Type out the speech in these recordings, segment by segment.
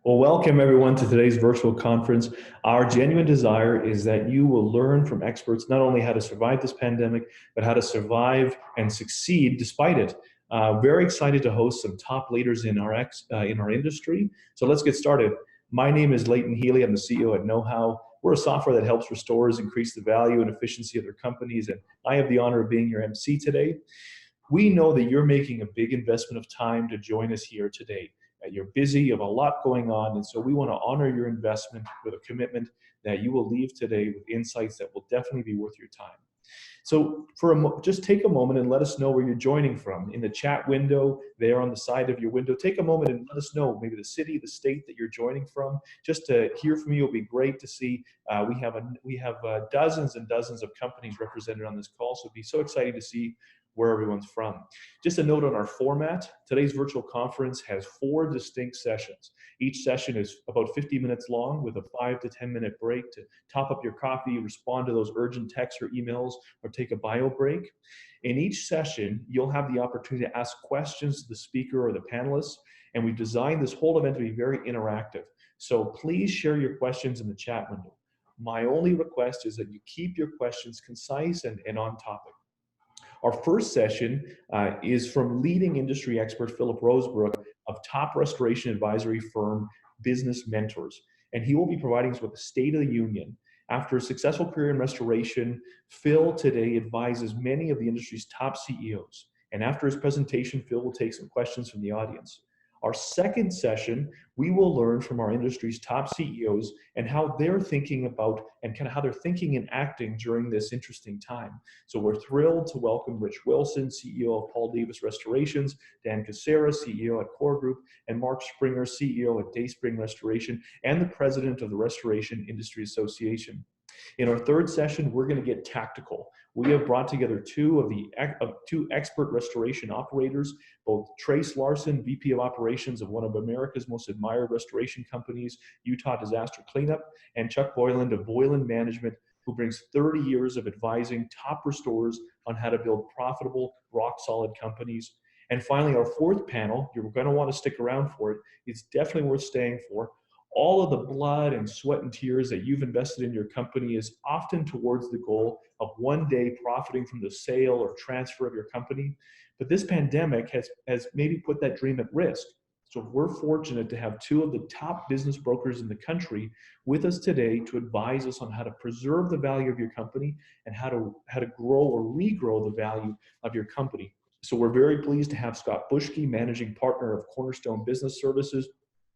Well, welcome everyone to today's virtual conference. Our genuine desire is that you will learn from experts not only how to survive this pandemic, but how to survive and succeed despite it. Very excited to host some top leaders in our industry. So let's get started. My name is Leighton Healy. I'm the CEO at KnowHow. We're a software that helps restorers increase the value and efficiency of their companies, and I have the honor of being your MC today. We know that you're making a big investment of time to join us here today. You're busy, you have a lot going on, and so we want to honor your investment with a commitment that you will leave today with insights that will definitely be worth your time. So just take a moment and let us know where you're joining from. In the chat window there on the side of your window, take a moment and let us know maybe the city, the state that you're joining from. Just to hear from you will be great to see. We have dozens and dozens of companies represented on this call, so it'd be so exciting to see where everyone's from. Just a note on our format, today's virtual conference has 4 distinct sessions. Each session is about 50 minutes long with a 5 to 10 minute break to top up your coffee, respond to those urgent texts or emails, or take a bio break. In each session, you'll have the opportunity to ask questions to the speaker or the panelists, and we've designed this whole event to be very interactive. So please share your questions in the chat window. My only request is that you keep your questions concise and on topic. Our first session is from leading industry expert Philip Rosebrook of top restoration advisory firm Business Mentors. And he will be providing us with a State of the Union. After a successful career in restoration, Phil today advises many of the industry's top CEOs. And after his presentation, Phil will take some questions from the audience. Our second session, we will learn from our industry's top CEOs and how they're thinking about and kind of how they're thinking and acting during this interesting time. So we're thrilled to welcome Rich Wilson, CEO of Paul Davis Restorations, Dan Casera, CEO at Core Group, and Mark Springer, CEO at Dayspring Restoration, and the president of the Restoration Industry Association. In our third session, we're going to get tactical. We have brought together two expert restoration operators, both Trace Larson, VP of Operations of one of America's most admired restoration companies, Utah Disaster Cleanup, and Chuck Boyland of Boyland Management, who brings 30 years of advising top restorers on how to build profitable, rock-solid companies. And finally, our fourth panel, you're going to want to stick around for it. It's definitely worth staying for. All of the blood and sweat and tears that you've invested in your company is often towards the goal of one day profiting from the sale or transfer of your company. But this pandemic has maybe put that dream at risk. So we're fortunate to have 2 of the top business brokers in the country with us today to advise us on how to preserve the value of your company and how to grow or regrow the value of your company. So we're very pleased to have Scott Bushke, Managing Partner of Cornerstone Business Services.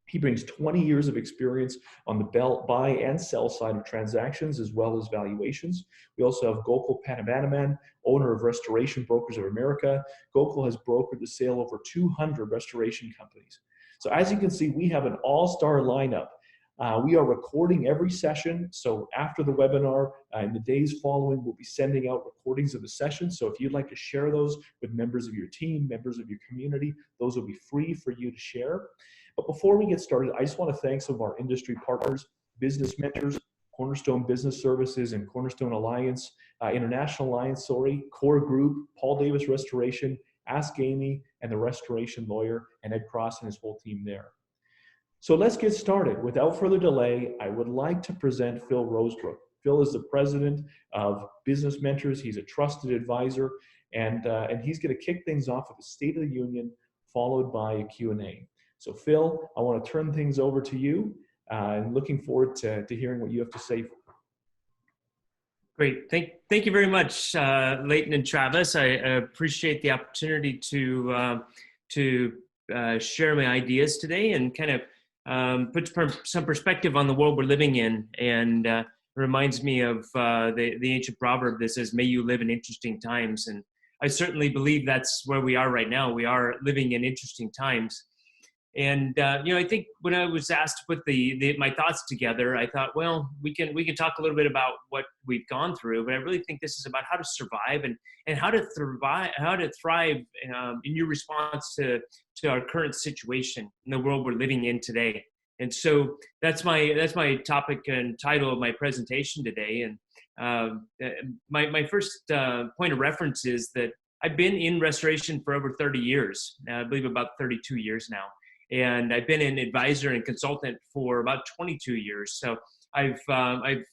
He brings 20 years of experience on the buy and sell side of transactions as well as valuations. We also have Gokul Panabanaman, owner of Restoration Brokers of America. Gokul has brokered the sale of over 200 restoration companies. So as you can see, we have an all-star lineup. We are recording every session. So after the webinar, in the days following, we'll be sending out recordings of the session. So if you'd like to share those with members of your team, members of your community, those will be free for you to share. But before we get started, I just want to thank some of our industry partners, Business Mentors, Cornerstone Business Services, and Cornerstone Alliance, International Alliance, Core Group, Paul Davis Restoration, Ask Amy, and the Restoration Lawyer, and Ed Cross and his whole team there. So let's get started. Without further delay, I would like to present Phil Rosebrook. Phil is the president of Business Mentors. He's a trusted advisor, and he's going to kick things off with a State of the Union, followed by a Q&A. So Phil, I want to turn things over to you, and looking forward to hearing what you have to say. Great. Thank you very much, Leighton and Travis. I appreciate the opportunity to share my ideas today and kind of put some perspective on the world we're living in. And reminds me of the ancient proverb that says, "May you live in interesting times." And I certainly believe that's where we are right now. We are living in interesting times. And I think when I was asked to put my thoughts together, I thought, well, we can talk a little bit about what we've gone through, but I really think this is about how to survive and how to thrive in your response to our current situation in the world we're living in today. And so that's my topic and title of my presentation today. And my first point of reference is that I've been in restoration for over 30 years. I believe about 32 years now. And I've been an advisor and consultant for about 22 years. So I've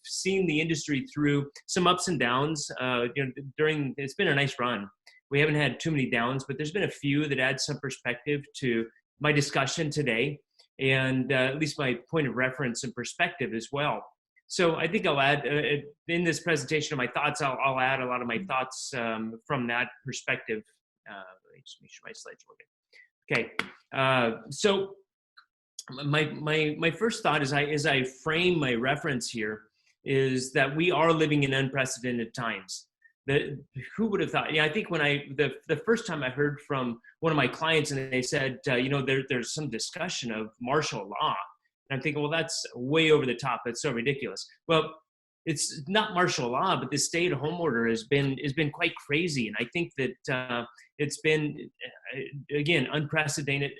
seen the industry through some ups and downs. It's been a nice run. We haven't had too many downs, but there's been a few that add some perspective to my discussion today, and at least my point of reference and perspective as well. So I think I'll add in this presentation of my thoughts. I'll add a lot of my thoughts from that perspective. Let me just make sure my slides are working. Okay, so my first thought as I frame my reference here is that we are living in unprecedented times. Who would have thought? Yeah, I think when the first time I heard from one of my clients and they said, there's some discussion of martial law, and I'm thinking, well, that's way over the top. That's so ridiculous. Well, it's not martial law, but this stay-at-home order has been quite crazy, and I think that it's been again unprecedented,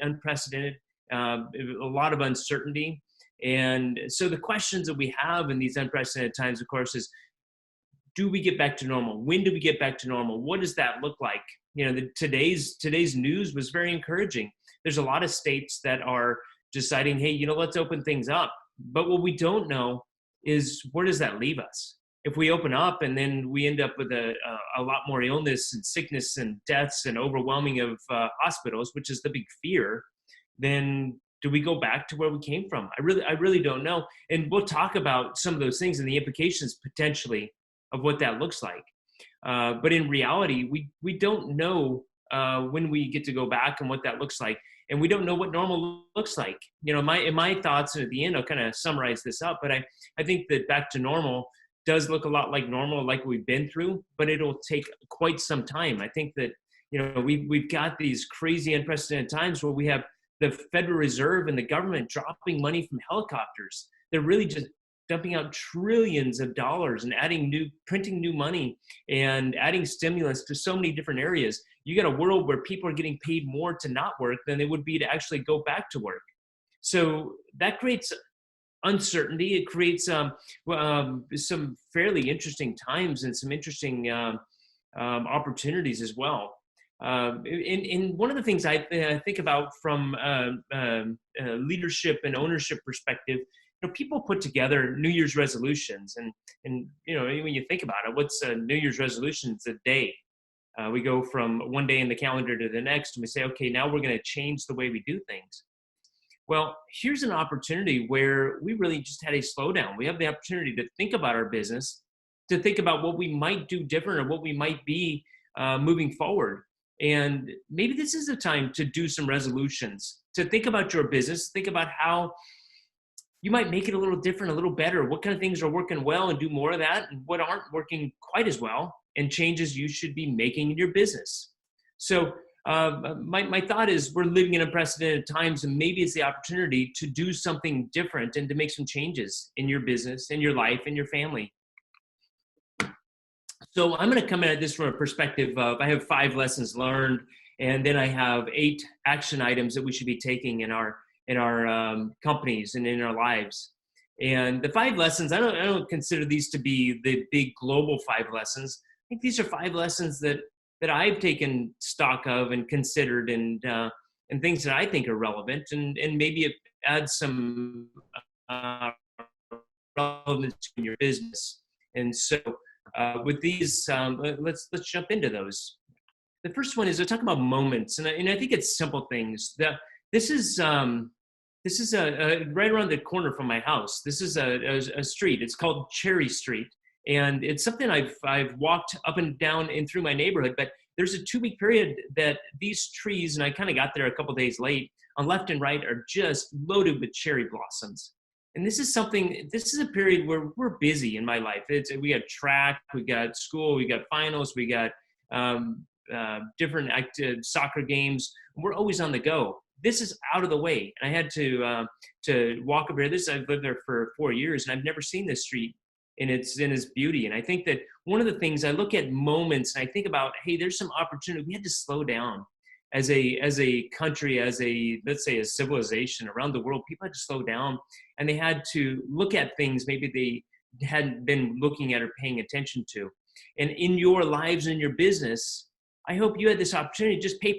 a lot of uncertainty, and so the questions that we have in these unprecedented times, of course, is, do we get back to normal? When do we get back to normal? What does that look like? Today's news was very encouraging. There's a lot of states that are deciding, hey, let's open things up. But what we don't know is, where does that leave us? If we open up and then we end up with a lot more illness and sickness and deaths and overwhelming of hospitals, which is the big fear, then do we go back to where we came from? I really don't know. And we'll talk about some of those things and the implications potentially of what that looks like. But in reality, we don't know when we get to go back and what that looks like. And we don't know what normal looks like. My thoughts, and at the end, I'll kind of summarize this up, but I think that back to normal does look a lot like normal, like we've been through, but it'll take quite some time. I think that, we've got these crazy unprecedented times where we have the Federal Reserve and the government dropping money from helicopters. They're really just dumping out trillions of dollars and printing new money and adding stimulus to so many different areas. You got a world where people are getting paid more to not work than they would be to actually go back to work. So that creates uncertainty. It creates some fairly interesting times and some interesting opportunities as well. And one of the things I think about from leadership and ownership perspective, people put together New Year's resolutions, and when you think about it, what's a New Year's resolution? It's a day. We go from one day in the calendar to the next, and we say, okay, now we're going to change the way we do things. Well, here's an opportunity where we really just had a slowdown. We have the opportunity to think about our business, to think about what we might do different or what we might be moving forward. And maybe this is the time to do some resolutions, to think about your business, think about how you might make it a little different, a little better. What kind of things are working well, and do more of that, and what aren't working quite as well, and changes you should be making in your business. So my thought is, we're living in unprecedented times, and maybe it's the opportunity to do something different and to make some changes in your business, in your life, in your family. So I'm going to come at this from a perspective of, I have 5 lessons learned, and then I have 8 action items that we should be taking in our companies and in our lives. And the 5 lessons, I don't consider these to be the big global 5 lessons. I think these are 5 lessons that I've taken stock of and considered, and things that I think are relevant, and maybe it adds some relevance in your business. And so with these, let's jump into those. The first one is to talk about moments, and I think it's simple things. This is right around the corner from my house. This is a street. It's called Cherry Street, and it's something I've walked up and down and through my neighborhood. But there's a 2-week period that these trees, and I kind of got there a couple days late, on left and right are just loaded with cherry blossoms. And this is a period where we're busy in my life. We got track, we got school, we got finals, we got different active soccer games. We're always on the go. This is out of the way. And I had to walk over here. I've lived there for 4 years, and I've never seen this street in its beauty. And I think that one of the things, I look at moments and I think about, hey, there's some opportunity. We had to slow down as a country, let's say a civilization around the world. People had to slow down, and they had to look at things maybe they hadn't been looking at or paying attention to. And in your lives and your business, I hope you had this opportunity to just pay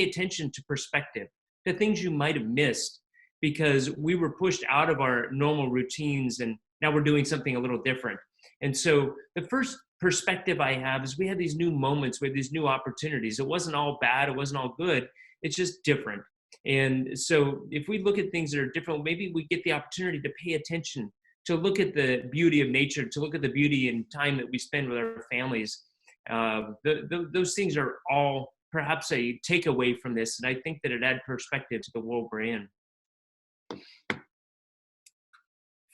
attention to perspective, the things you might have missed because we were pushed out of our normal routines and now we're doing something a little different. And so the first perspective I have is we have these new moments, we have these new opportunities. It wasn't all bad, it wasn't all good, it's just different. And so if we look at things that are different, maybe we get the opportunity to pay attention, to look at the beauty of nature, to look at the beauty and time that we spend with our families. Those things are all perhaps a takeaway from this. And I think that it adds perspective to the world we're in.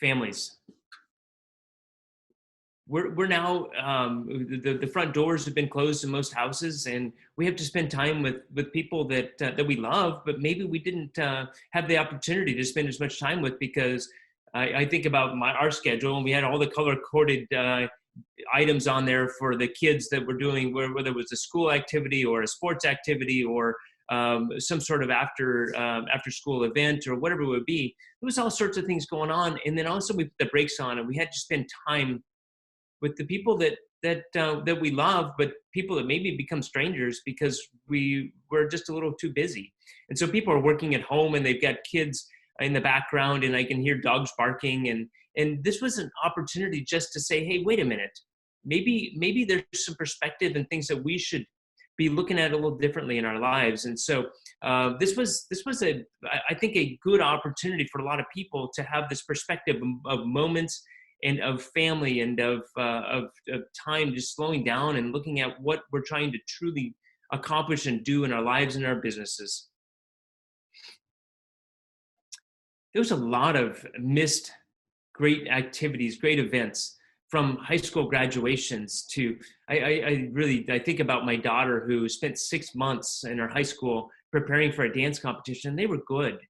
Families. We're now, the front doors have been closed in most houses, and we have to spend time with people that we love, but maybe we didn't have the opportunity to spend as much time with, because I think about our schedule, and we had all the color-coded items on there for the kids that were doing, whether it was a school activity or a sports activity or some sort of after school event or whatever it would be. There was all sorts of things going on, and then also we put the brakes on, and we had to spend time with the people that we love, but people that maybe become strangers because we were just a little too busy. And so people are working at home and they've got kids in the background, and I can hear dogs barking. And this was an opportunity just to say, hey, wait a minute, maybe there's some perspective and things that we should be looking at a little differently in our lives. And so this was I think a good opportunity for a lot of people to have this perspective of moments and of family and of time, just slowing down and looking at what we're trying to truly accomplish and do in our lives and our businesses. There was a lot of missed great activities, great events, from high school graduations to, I think about my daughter who spent 6 months in her high school preparing for a dance competition. They were good,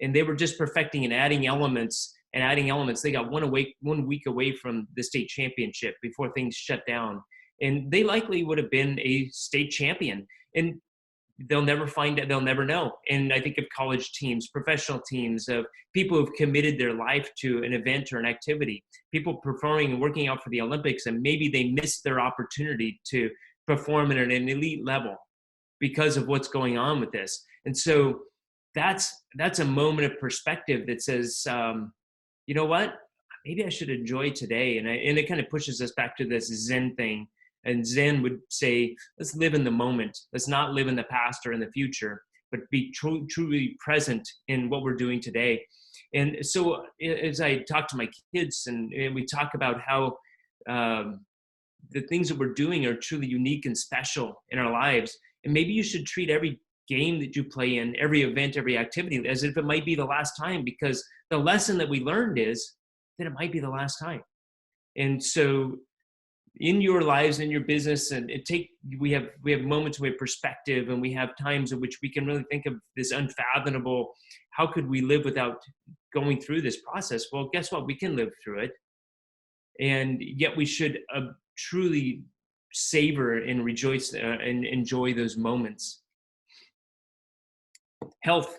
and they were just perfecting and adding elements. They got 1 week away from the state championship before things shut down. And they likely would have been a state champion. And they'll never find it, they'll never know. And I think of college teams, professional teams, of people who've committed their life to an event or an activity, people performing and working out for the Olympics, and maybe they missed their opportunity to perform at an elite level because of what's going on with this. And so that's a moment of perspective that says, you know what, maybe I should enjoy today. And it kind of pushes us back to this Zen thing. And Zen would say, let's live in the moment. Let's not live in the past or in the future, but be truly present in what we're doing today. And so as I talk to my kids and we talk about how the things that we're doing are truly unique and special in our lives, and maybe you should treat every game that you play in, every event, every activity, as if it might be the last time, because the lesson that we learned is that it might be the last time. And so in your lives, in your business, and we have moments, we have perspective, and we have times in which we can really think of this unfathomable, how could we live without going through this process? Well, guess what? We can live through it. And yet we should truly savor and rejoice and enjoy those moments. Health.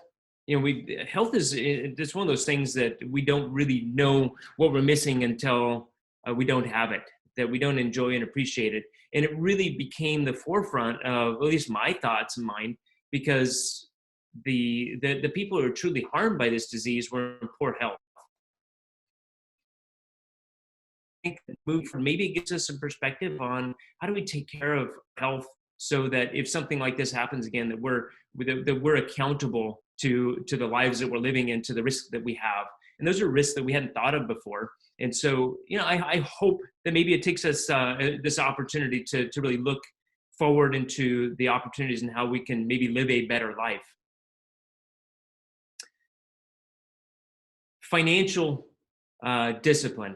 Health is it's one of those things that we don't really know what we're missing until we don't have it, that we don't enjoy and appreciate it. And it really became the forefront of at least my thoughts and mine, because the people who are truly harmed by this disease were in poor health. I think maybe it gives us some perspective on how do we take care of health, so that if something like this happens again, that we're accountable to the lives that we're living in, to the risks that we have. And those are risks that we hadn't thought of before. And so, I hope that maybe it takes us this opportunity to really look forward into the opportunities and how we can maybe live a better life. Financial discipline.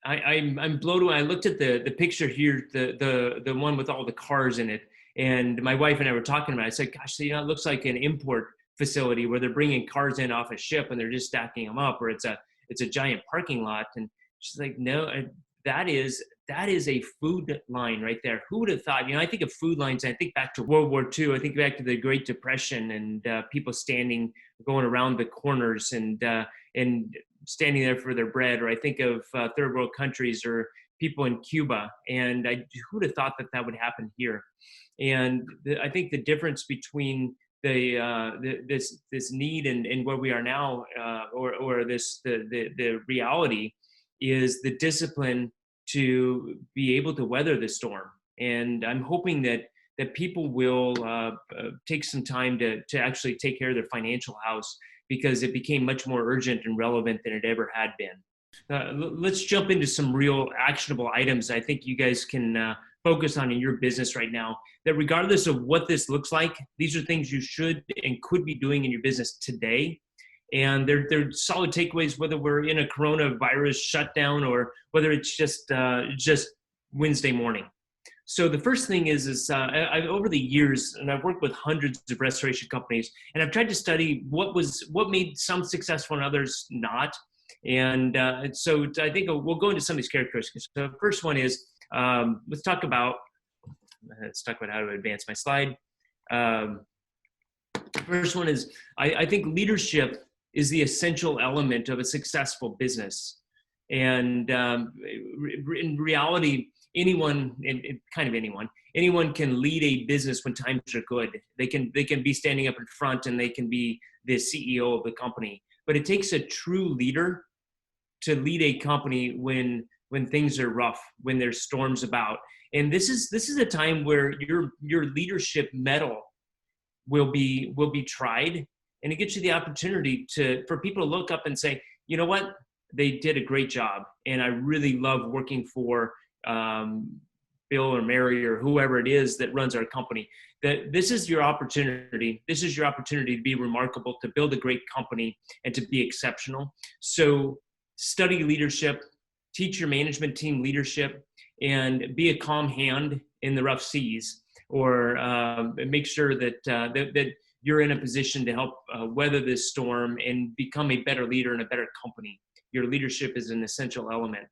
I'm blown away. I looked at the picture here, the one with all the cars in it, and my wife and I were talking about it. I said, gosh, it looks like an import facility where they're bringing cars in off a ship and they're just stacking them up, or it's a giant parking lot. And she's like, no, that is a food line right there. Who would have thought? I think of food lines, I think back to World War II. I think back to the Great Depression and people going around the corners and standing there for their bread. Or I think of third world countries or people in Cuba. And who would have thought that would happen here? And I think the difference between this need and where we are now, or the reality is the discipline to be able to weather the storm. And I'm hoping that people will take some time to actually take care of their financial house, because it became much more urgent and relevant than it ever had been. Let's jump into some real actionable items I think you guys can focus on in your business right now, that regardless of what this looks like, these are things you should and could be doing in your business today. And they're solid takeaways, whether we're in a coronavirus shutdown or whether it's just Wednesday morning. So the first thing is I've over the years, and I've worked with hundreds of restoration companies, and I've tried to study what made some successful and others not. And so I think we'll go into some of these characteristics. So the first one is, let's talk about how to advance my slide. First one is, I think leadership is the essential element of a successful business. And in reality, anyone can lead a business when times are good. They can be standing up in front and they can be the CEO of the company. But it takes a true leader to lead a company when things are rough, when there's storms about. And this is a time where your leadership mettle will be tried, and it gives you the opportunity for people to look up and say, you know what, they did a great job, and I really love working for Bill or Mary or whoever it is that runs our company. That this is your opportunity. This is your opportunity to be remarkable, to build a great company, and to be exceptional. So study leadership, teach your management team leadership, and be a calm hand in the rough seas, or make sure that you're in a position to help weather this storm and become a better leader and a better company. Your leadership is an essential element.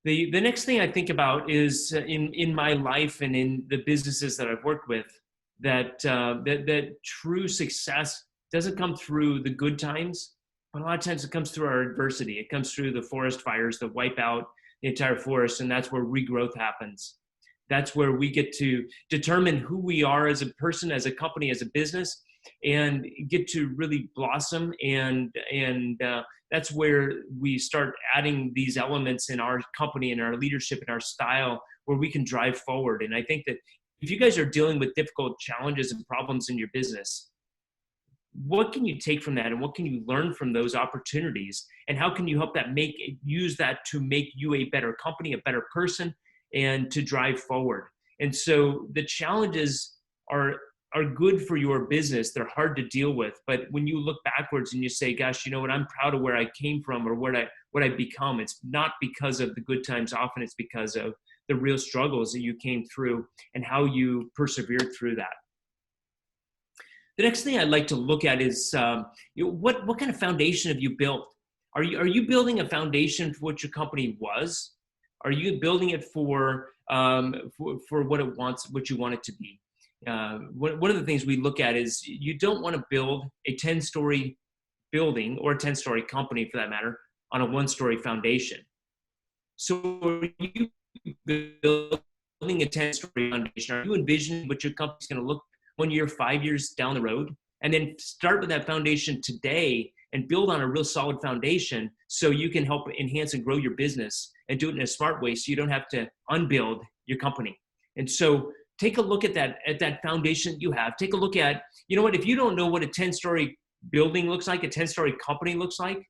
The next thing I think about is in my life and in the businesses that I've worked with, that true success doesn't come through the good times, but a lot of times it comes through our adversity. It comes through the forest fires that wipe out the entire forest, and that's where regrowth happens. That's where we get to determine who we are as a person, as a company, as a business, and get to really blossom. And that's where we start adding these elements in our company and our leadership and our style, where we can drive forward. And I think that if you guys are dealing with difficult challenges and problems in your business, what can you take from that, and what can you learn from those opportunities, and how can you help use that to make you a better company, a better person, and to drive forward? And so the challenges are good for your business. They're hard to deal with, but when you look backwards and you say, gosh, you know what, I'm proud of where I came from or what I've become, it's not because of the good times. Often it's because of the real struggles that you came through and how you persevered through that. The next thing I'd like to look at is what kind of foundation have you built? Are you building a foundation for what your company was? Are you building it for what it wants, what you want it to be? One of the things we look at is you don't want to build a 10-story building or a 10-story company, for that matter, on a 1-story foundation. So are you building a 10-story foundation? Are you envisioning what your company's going to look 1 year, 5 years down the road? And then start with that foundation today and build on a real solid foundation so you can help enhance and grow your business and do it in a smart way so you don't have to unbuild your company. And so take a look at that foundation you have. Take a look at, you know what, if you don't know what a 10-story building looks like, a 10-story company looks like,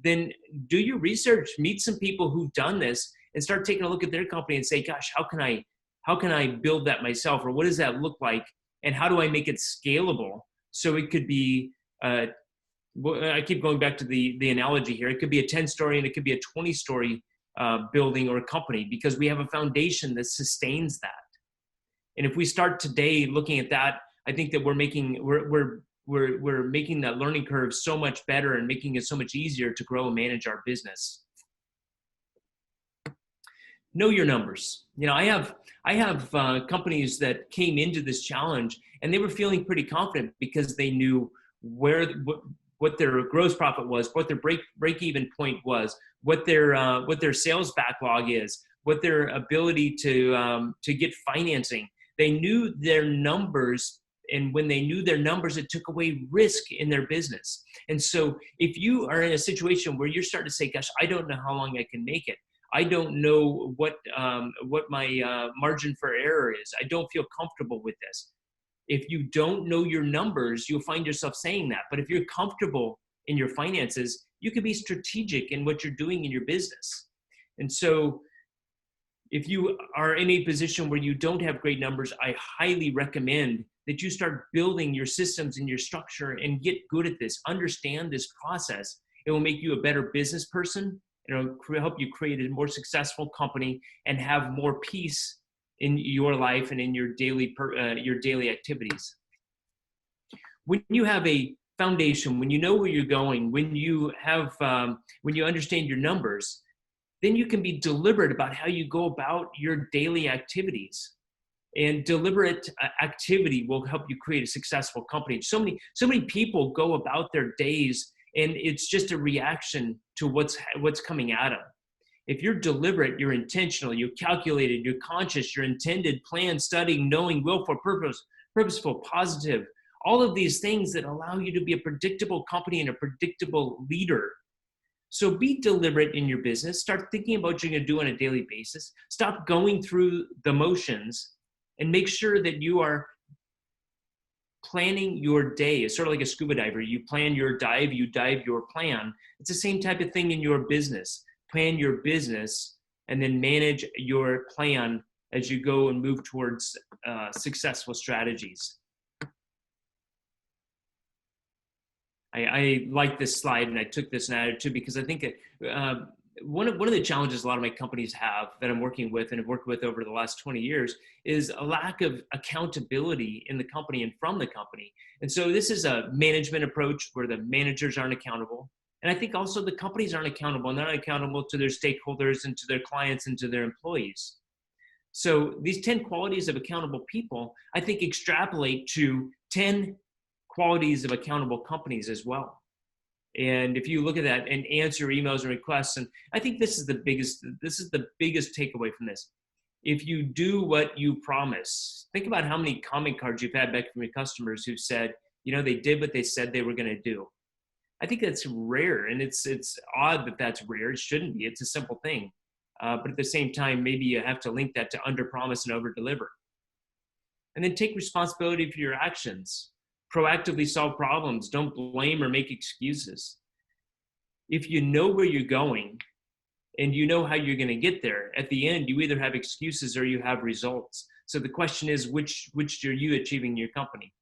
then do your research, meet some people who've done this, and start taking a look at their company and say, gosh, how can I build that myself? Or what does that look like? And how do I make it scalable? So it could be, I keep going back to the analogy here. It could be a 10-story and it could be a 20-story building or a company, because we have a foundation that sustains that. And if we start today looking at that, I think that we're making that learning curve so much better and making it so much easier to grow and manage our business. Know your numbers. You know, I have companies that came into this challenge and they were feeling pretty confident because they knew what their gross profit was, what their break-even point was, what their sales backlog is, what their ability to get financing. They knew their numbers, and when they knew their numbers, it took away risk in their business. And so if you are in a situation where you're starting to say, gosh, I don't know how long I can make it. I don't know what my margin for error is. I don't feel comfortable with this. If you don't know your numbers, you'll find yourself saying that. But if you're comfortable in your finances, you can be strategic in what you're doing in your business. And so if you are in a position where you don't have great numbers, I highly recommend that you start building your systems and your structure and get good at this. Understand this process. It will make you a better business person. It'll help you create a more successful company and have more peace in your life and in your daily activities. When you have a foundation, when you know where you're going, when you understand your numbers, then you can be deliberate about how you go about your daily activities. And deliberate activity will help you create a successful company. So many people go about their days, and it's just a reaction to what's coming at them. If you're deliberate, you're intentional, you're calculated, you're conscious, you're intended, planned, studying, knowing, willful, purposeful, positive, all of these things that allow you to be a predictable company and a predictable leader. So be deliberate in your business. Start thinking about what you're going to do on a daily basis. Stop going through the motions and make sure that you are planning your day. It's sort of like a scuba diver. You plan your dive, you dive your plan. It's the same type of thing in your business. Plan your business and then manage your plan as you go and move towards successful strategies. I like this slide, and I took this and added to because I think one of the challenges a lot of my companies have that I'm working with and have worked with over the last 20 years is a lack of accountability in the company and from the company. And so this is a management approach where the managers aren't accountable. And I think also the companies aren't accountable, and they're not accountable to their stakeholders and to their clients and to their employees. So these 10 qualities of accountable people, I think, extrapolate to 10 qualities of accountable companies as well. And if you look at that and answer emails and requests, and I think this is the biggest takeaway from this. If you do what you promise, think about how many comment cards you've had back from your customers who said, they did what they said they were going to do. I think that's rare, and it's odd that that's rare. It shouldn't be. It's a simple thing. But at the same time, maybe you have to link that to under promise and over deliver. And then take responsibility for your actions. Proactively solve problems. Don't blame or make excuses. If you know where you're going and you know how you're going to get there, at the end, you either have excuses or you have results. So the question is, which are you achieving in your company?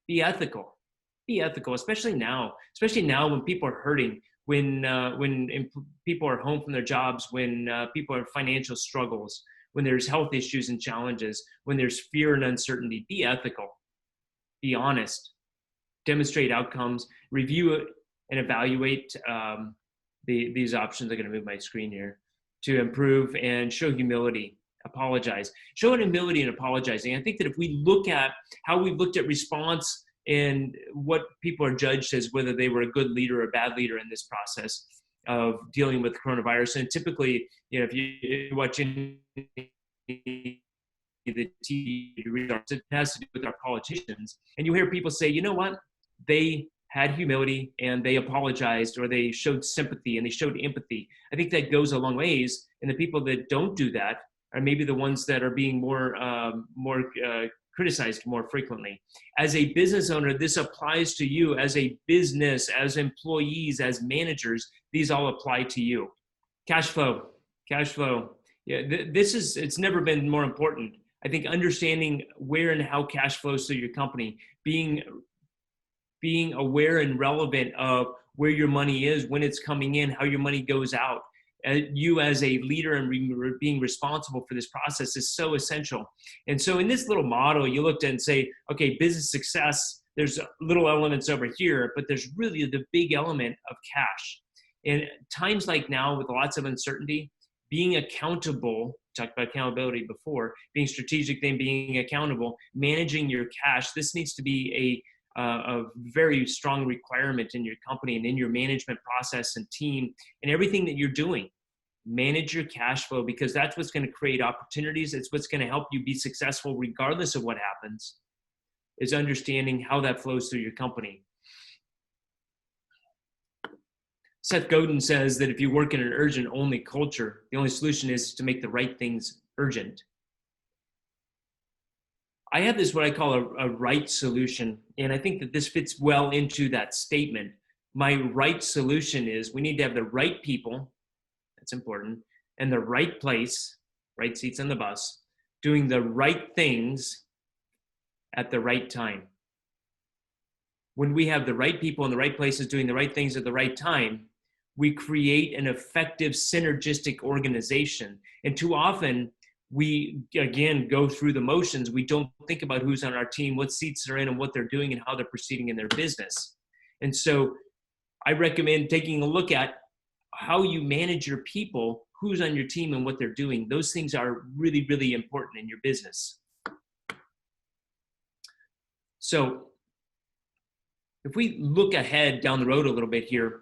Be ethical. Be ethical, especially now when people are hurting, when people are home from their jobs, when people are financial struggles, when there's health issues and challenges, when there's fear and uncertainty. Be ethical. Be honest. Demonstrate outcomes, review it, and evaluate these options. I'm going to move my screen here to improve and show humility. Apologize. Show humility and apologizing. I think that if we look at how we've looked at response and what people are judged as whether they were a good leader or a bad leader in this process of dealing with coronavirus, and typically, if you're watching the TV, it has to do with our politicians, and you hear people say, you know what? They had humility and they apologized, or they showed sympathy and they showed empathy. I think that goes a long ways. And the people that don't do that are maybe the ones that are being more criticized more frequently. As a business owner, this applies to you as a business, as employees, as managers. These all apply to you. Cash flow. Yeah, it's never been more important. I think understanding where and how cash flows through your company, being aware and relevant of where your money is, when it's coming in, how your money goes out. You as a leader and being responsible for this process is so essential. And so in this little model, you looked at and say, okay, business success, there's little elements over here, but there's really the big element of cash. And times like now with lots of uncertainty, being accountable, talked about accountability before, being strategic, then being accountable, managing your cash, this needs to be a very strong requirement in your company and in your management process and team and everything that you're doing. Manage your cash flow, because that's what's going to create opportunities. It's what's going to help you be successful regardless of what happens, is understanding how that flows through your company. Seth Godin says that if you work in an urgent only culture, the only solution is to make the right things urgent. I have this, what I call a right solution. And I think that this fits well into that statement. My right solution is we need to have the right people, that's important, and the right place, right seats on the bus, doing the right things at the right time. When we have the right people in the right places doing the right things at the right time, we create an effective synergistic organization. And too often, we, again, go through the motions. We don't think about who's on our team, what seats they're in, and what they're doing, and how they're proceeding in their business. And so I recommend taking a look at how you manage your people, who's on your team, and what they're doing. Those things are really, really important in your business. So if we look ahead down the road a little bit here,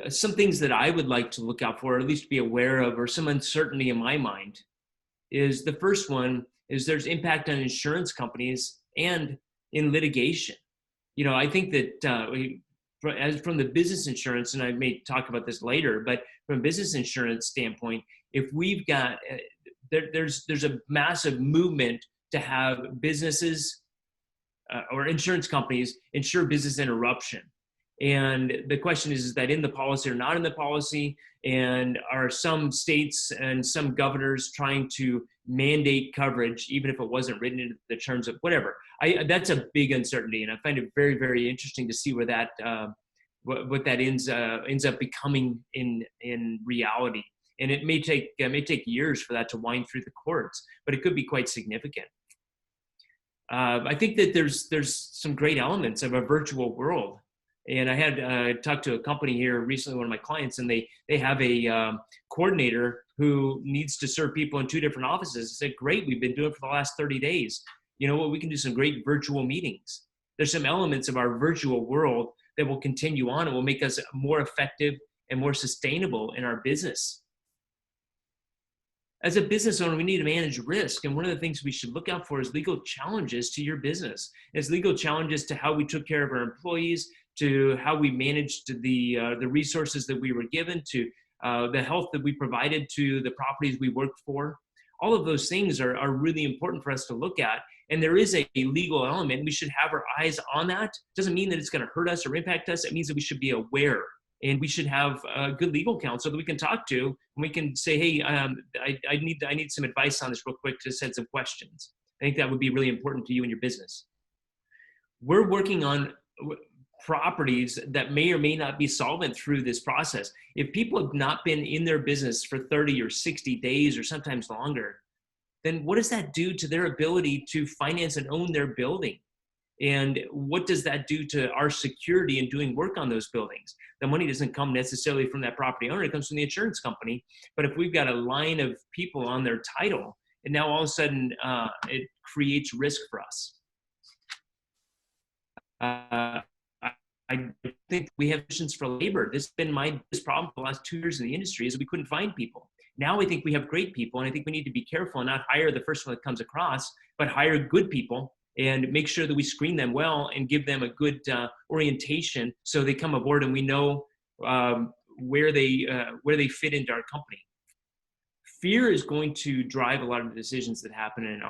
some things that I would like to look out for, or at least be aware of, or some uncertainty in my mind, is the first one is there's impact on insurance companies and in litigation. You know, I think that as from the business insurance, and I may talk about this later, but from a business insurance standpoint, if we've got, there's a massive movement to have businesses or insurance companies insure business interruption. And the question is that in the policy or not in the policy? And are some states and some governors trying to mandate coverage, even if it wasn't written into the terms of whatever? That's a big uncertainty, and I find it very, very interesting to see where that what that ends up becoming in reality. And it may take years for that to wind through the courts, but it could be quite significant. I think that there's some great elements of a virtual world. And I had talked to a company here recently, one of my clients, and they have a coordinator who needs to serve people in 2 different offices. I said, great, we've been doing it for the last 30 days. You know what, we can do some great virtual meetings. There's some elements of our virtual world that will continue on and will make us more effective and more sustainable in our business. As a business owner, we need to manage risk. And one of the things we should look out for is legal challenges to your business. It's legal challenges to how we took care of our employees, to how we managed the resources that we were given, to the health that we provided to the properties we worked for. All of those things are really important for us to look at. And there is a legal element. We should have our eyes on that. Doesn't mean that it's going to hurt us or impact us. It means that we should be aware. And we should have a good legal counsel that we can talk to, and we can say, hey, I need some advice on this real quick, to send some questions. I think that would be really important to you and your business. We're working on properties that may or may not be solvent through this process. If people have not been in their business for 30 or 60 days or sometimes longer, then what does that do to their ability to finance and own their building? And what does that do to our security in doing work on those buildings? The money doesn't come necessarily from that property owner, it comes from the insurance company. But if we've got a line of people on their title, and now all of a sudden it creates risk for us. I think we have missions for labor. This has been my biggest problem for the last 2 years in the industry, is we couldn't find people. Now I think we have great people, and I think we need to be careful and not hire the first one that comes across, but hire good people and make sure that we screen them well and give them a good orientation so they come aboard and we know where they fit into our company. Fear is going to drive a lot of the decisions that happen in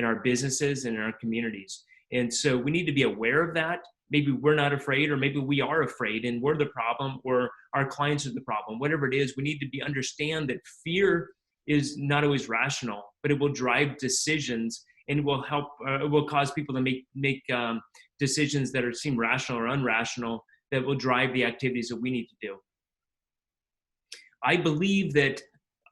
our businesses and in our communities. And so we need to be aware of that. Maybe we're not afraid, or maybe we are afraid and we're the problem, or our clients are the problem. Whatever it is, we need to understand that fear is not always rational, but it will drive decisions and will help. It will cause people to make decisions that seem rational or unrational, that will drive the activities that we need to do. I believe that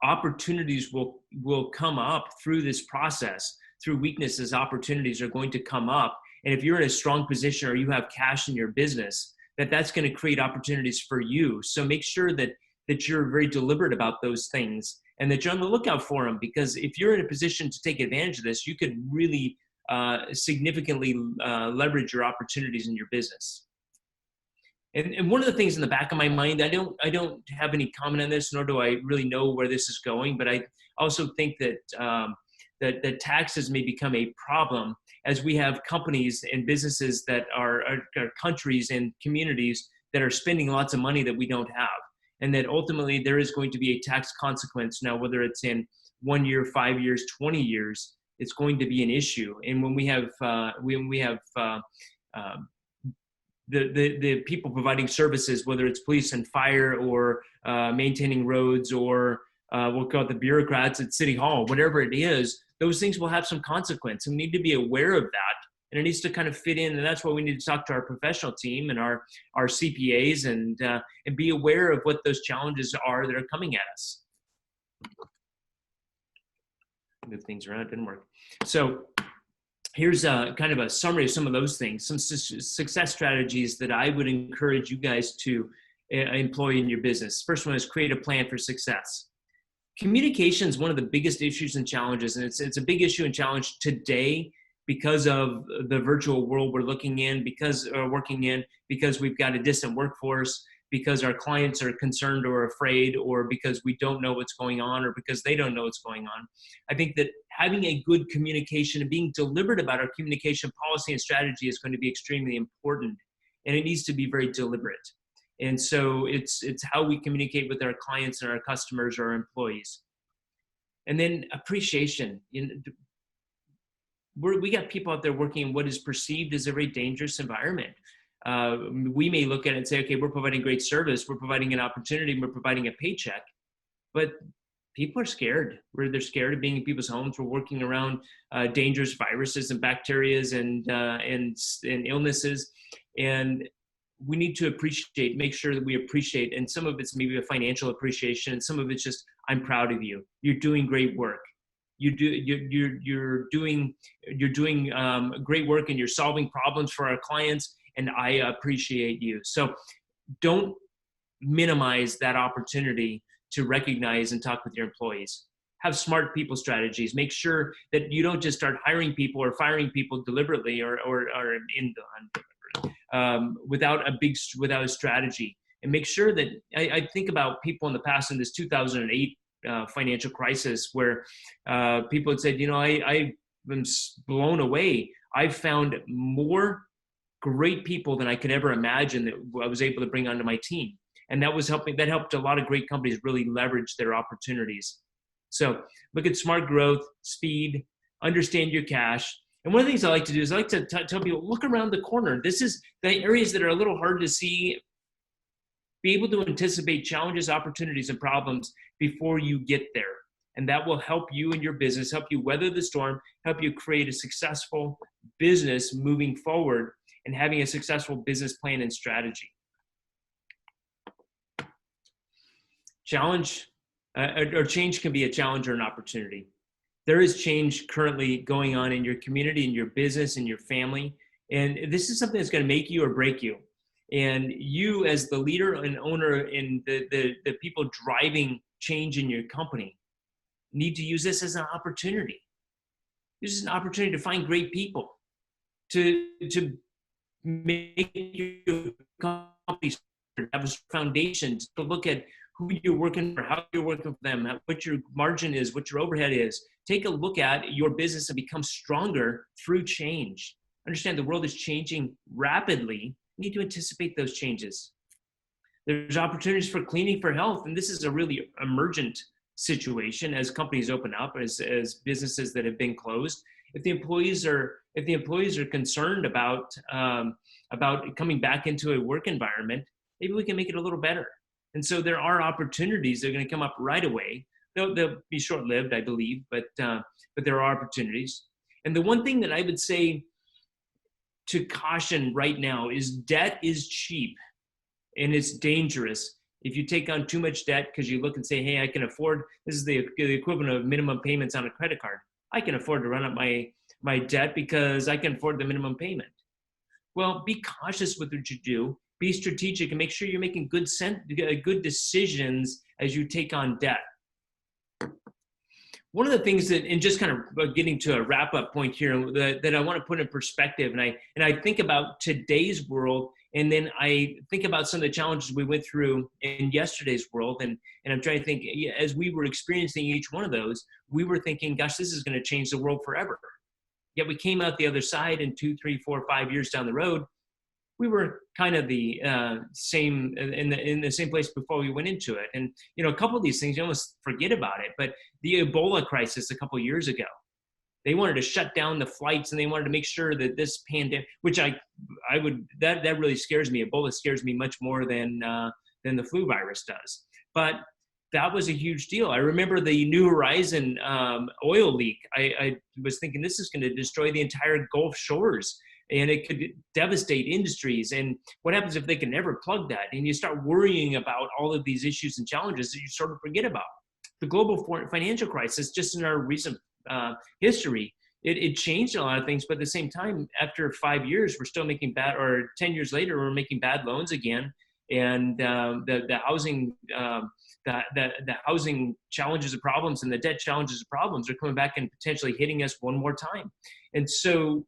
opportunities will come up through this process. Through weaknesses, opportunities are going to come up. And if you're in a strong position or you have cash in your business, that's going to create opportunities for you. So make sure that you're very deliberate about those things and that you're on the lookout for them. Because if you're in a position to take advantage of this, you could really significantly leverage your opportunities in your business. And one of the things in the back of my mind, I don't have any comment on this, nor do I really know where this is going, but I also think that that taxes may become a problem as we have companies and businesses that are countries and communities that are spending lots of money that we don't have. And that ultimately there is going to be a tax consequence. Now, whether it's in 1 year, 5 years, 20 years, it's going to be an issue. And when we have the people providing services, whether it's police and fire or maintaining roads or we'll call it the bureaucrats at City Hall, whatever it is, those things will have some consequence. And we need to be aware of that. And it needs to kind of fit in. And that's why we need to talk to our professional team and our CPAs and be aware of what those challenges are that are coming at us. Move things around, it didn't work. So here's kind of a summary of some of those things, some success strategies that I would encourage you guys to employ in your business. First one is create a plan for success. Communication is one of the biggest issues and challenges, and it's a big issue and challenge today because of the virtual world we're working in, because we've got a distant workforce, because our clients are concerned or afraid, or because we don't know what's going on, or because they don't know what's going on. I think that having a good communication and being deliberate about our communication policy and strategy is going to be extremely important, and it needs to be very deliberate. And so it's how we communicate with our clients and our customers or our employees. And then appreciation. We got people out there working in what is perceived as a very dangerous environment. We may look at it and say, okay, we're providing great service, we're providing an opportunity, we're providing a paycheck, but people are scared. They're scared of being in people's homes. We're working around dangerous viruses and bacteria and illnesses, and we need to make sure that we appreciate. And some of it's maybe a financial appreciation, and some of it's just, I'm proud of you. You're doing great work. You're doing great work, and you're solving problems for our clients, and I appreciate you. So don't minimize that opportunity to recognize and talk with your employees. Have smart people strategies. Make sure that you don't just start hiring people or firing people deliberately or without a strategy. And make sure that I think about people in the past in this 2008 financial crisis where people had said, I've been blown away. I've found more great people than I could ever imagine that I was able to bring onto my team. And that helped a lot of great companies really leverage their opportunities. So look at smart growth, speed, understand your cash. And one of the things I like to do is I like to tell people, look around the corner. This is the areas that are a little hard to see. Be able to anticipate challenges, opportunities, and problems before you get there. And that will help you and your business, help you weather the storm, help you create a successful business moving forward and having a successful business plan and strategy. Challenge or change can be a challenge or an opportunity. There is change currently going on in your community, in your business, in your family. And this is something that's going to make you or break you. And you as the leader and owner and the people driving change in your company need to use this as an opportunity. This is an opportunity to find great people, to make your company have a foundation, to look at who you're working for, how you're working for them, what your margin is, what your overhead is. Take a look at your business and become stronger through change. Understand the world is changing rapidly. You need to anticipate those changes. There's opportunities for cleaning for health, and this is a really emergent situation as companies open up, as businesses that have been closed. If the employees are concerned about coming back into a work environment, maybe we can make it a little better. And so there are opportunities that are going to come up right away. They'll be short-lived, I believe, but there are opportunities. And the one thing that I would say to caution right now is debt is cheap and it's dangerous. If you take on too much debt because you look and say, hey, I can afford, this is the equivalent of minimum payments on a credit card. I can afford to run up my debt because I can afford the minimum payment. Well, be cautious with what you do. Be strategic and make sure you're making good decisions as you take on debt. one of the things that, and just kind of getting to a wrap up point here that I want to put in perspective, and I think about today's world, and then I think about some of the challenges we went through in yesterday's world, and I'm trying to think, as we were experiencing each one of those, we were thinking, gosh, this is going to change the world forever. Yet we came out the other side, and 2, 3, 4, 5 years down the road, we were kind of the same in the same place before we went into it. And a couple of these things you almost forget about it. But the Ebola crisis a couple of years ago, they wanted to shut down the flights, and they wanted to make sure that this pandemic, which I would that really scares me. Ebola scares me much more than the flu virus does. But that was a huge deal. I remember the New Horizon oil leak. I was thinking this is going to destroy the entire Gulf shores, and it could devastate industries. And what happens if they can never plug that? And you start worrying about all of these issues and challenges that you sort of forget about. The global financial crisis, just in our recent history, it changed a lot of things. But at the same time, after 5 years, we're still making bad, or 10 years later, we're making bad loans again. And the housing the housing challenges and problems, and the debt challenges and problems are coming back and potentially hitting us one more time. And so,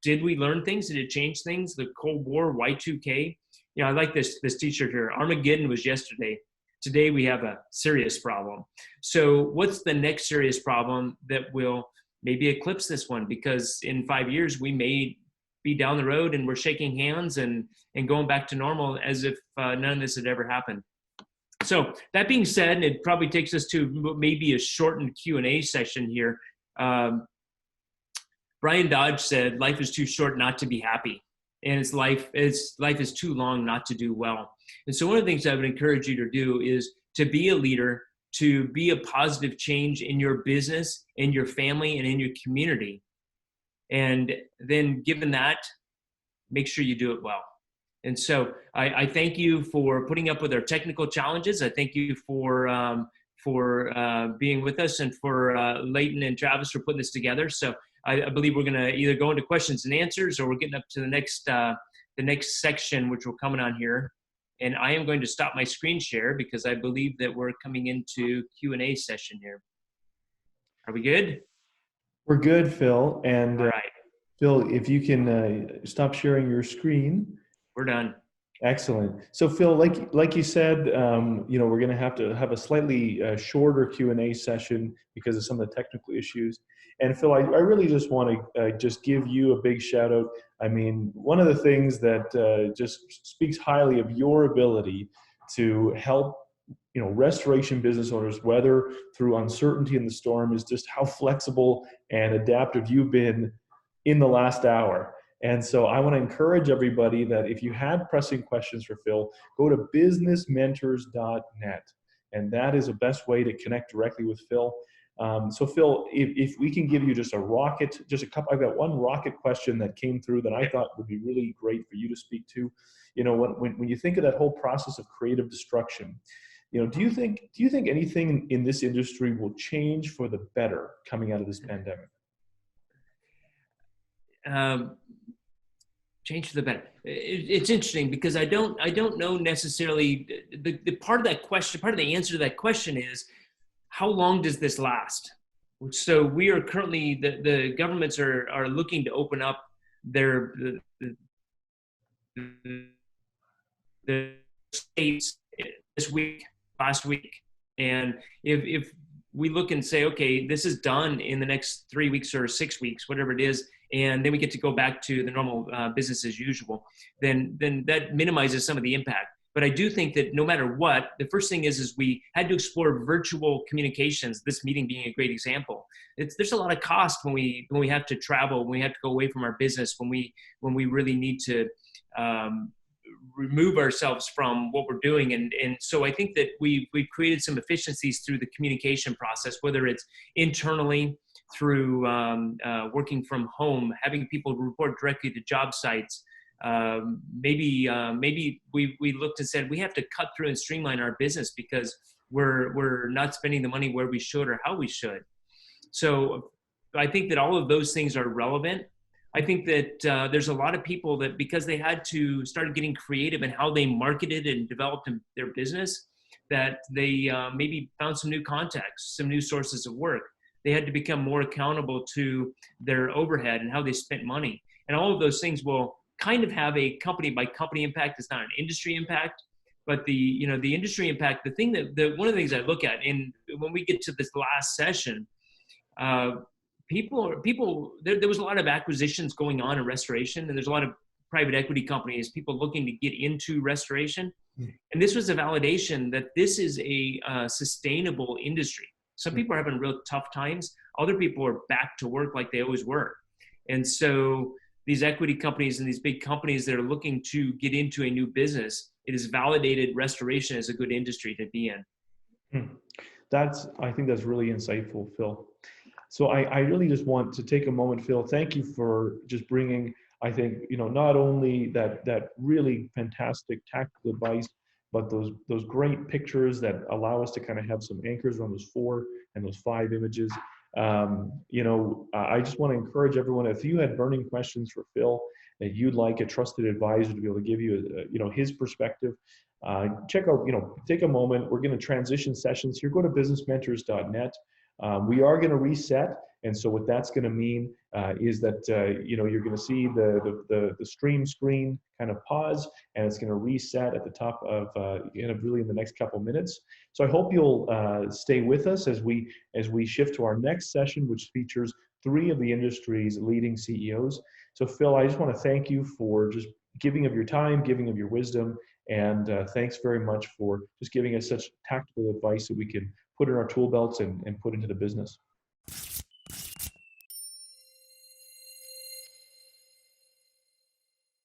did we learn things? Did it change things? The Cold War, Y2K. I like this t-shirt here. Armageddon was yesterday. Today we have a serious problem. So what's the next serious problem that will maybe eclipse this one? Because in 5 years we may be down the road and we're shaking hands and going back to normal as if none of this had ever happened. So that being said, it probably takes us to maybe a shortened Q&A session here. Brian Dodge said, life is too short not to be happy. And life is too long not to do well. And so one of the things I would encourage you to do is to be a leader, to be a positive change in your business, in your family, and in your community. And then given that, make sure you do it well. And so I thank you for putting up with our technical challenges. I thank you for being with us, and for Leighton and Travis for putting this together. So I believe we're going to either go into questions and answers, or we're getting up to the next section, which will come on here. And I am going to stop my screen share because I believe that we're coming into Q&A session here. Are we good? We're good, Phil. And all right. Phil, if you can stop sharing your screen. We're done. Excellent. So Phil, like you said, we're going to have a slightly shorter Q&A session because of some of the technical issues. And Phil, I really just want to just give you a big shout out. I mean, one of the things that just speaks highly of your ability to help, restoration business owners weather through uncertainty in the storm is just how flexible and adaptive you've been in the last hour. And so I want to encourage everybody that if you had pressing questions for Phil, go to businessmentors.net. And that is the best way to connect directly with Phil. So Phil, if we can give you just a rocket, I've got one rocket question that came through that I thought would be really great for you to speak to. When you think of that whole process of creative destruction, do you think anything in this industry will change for the better coming out of this pandemic? Change for the better. It's interesting because I don't know necessarily the part of that question. Part of the answer to that question is, how long does this last? So we are currently, the governments are looking to open up the states last week. And if we look and say, okay, this is done in the next 3 weeks or 6 weeks, whatever it is, and then we get to go back to the normal business as usual, then that minimizes some of the impact. But I do think that no matter what, the first thing is we had to explore virtual communications, this meeting being a great example. There's a lot of cost when we have to travel, when we have to go away from our business, when we really need to remove ourselves from what we're doing. And so I think that we've created some efficiencies through the communication process, whether it's internally through working from home, having people report directly to job sites. Maybe we looked and said we have to cut through and streamline our business because we're not spending the money where we should or how we should. So I think that all of those things are relevant. I think that there's a lot of people that because they had to start getting creative in how they marketed and developed their business, that they maybe found some new contacts, some new sources of work. they had to become more accountable to their overhead and how they spent money. And all of those things will kind of have a company by company impact. It's not an industry impact, but the industry impact, the thing one of the things I look at, and when we get to this last session, there was a lot of acquisitions going on in restoration, and there's a lot of private equity companies, people looking to get into restoration. And this was a validation that this is a sustainable industry. Some people are having real tough times. Other people are back to work like they always were. And so these equity companies and these big companies that are looking to get into a new business, it has validated restoration as a good industry to be in. I think that's really insightful, Phil. So I really just want to take a moment, Phil. Thank you for just bringing, I think, not only that really fantastic tactical advice, but those great pictures that allow us to kind of have some anchors on those 4 and those 5 images. I just want to encourage everyone, if you had burning questions for Phil, that you'd like a trusted advisor to be able to give you, his perspective, check out, take a moment. We're going to transition sessions here. Go to businessmentors.net. We are going to reset. And so what that's going to mean is that, you're going to see the stream screen kind of pause, and it's going to reset at the top of, really in the next couple minutes. So I hope you'll stay with us as we shift to our next session, which features 3 of the industry's leading CEOs. So Phil, I just want to thank you for just giving of your time, giving of your wisdom, and thanks very much for just giving us such tactical advice that we can put in our tool belts and put into the business.